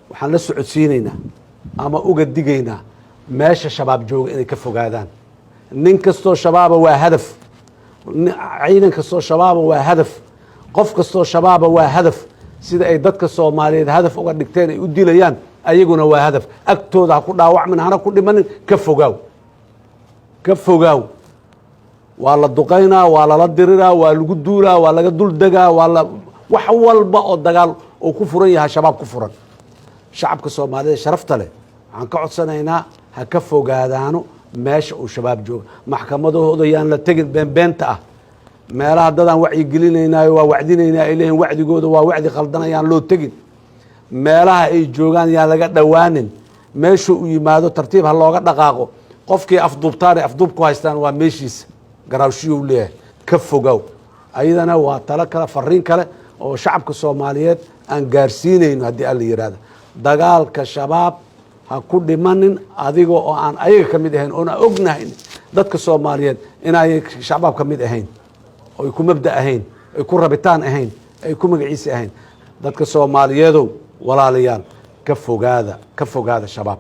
waxaan la socodsiinaynaa ama uga digaynaa meesha shabaab jooga inay ka fogaadaan nin kastoo shabaaba waa hadaf ciidan kastoo shabaaba waa hadaf qof kastoo shabaaba waa hadaf sida ay dadka Soomaaliyeed hadaf uga dhigteen ay u dilayaan ayaguna waa hadaf agtooda ha ku dhaawacmin hana ku dhimanin ka fogaaw waa la duqaynaa waa la diriraa waa lagu duulaa waa laga dul degaa waa la wax walba oo dagaal oo ku furan yahay shabaab ku furan shacabka Soomaaliyeed sharafta leh waxaan ka codsanaynaa ha ka fogaadaano meesha uu shabaab jooga maxkamadahooda yaan la tagin beenta ah meelaha dadaan wacyi gelinaynaa waa wacdinaynaa ilayhin wacdigooda waa wacdi qaldanayaan loo tagin meelaha ay joogaan yaan laga dhawaanin meesha uu yimaado tartiib ha looga dhaqaaqo qofkii afduubtaan afduub ku haystaan waa meeshiisa garaawshiyo leeyahay ka fogaw ayadana waa talo kale fariin kale oo shacabka Soomaaliyeed aan gaarsiinayno haddii alla yiraahdo dagaalka shabaab ha ku dhimanin adigoo oo aan ayaga ka mid ahayn oo aan ognahay dadka Soomaaliyeed inay shabaab ka mid ahayn oo ku mabda ahayn ay ku rabitaan ahayn ay ku magaciisa ahayn dadka Soomaaliyeedow walaalayaal ka fogaada shabaab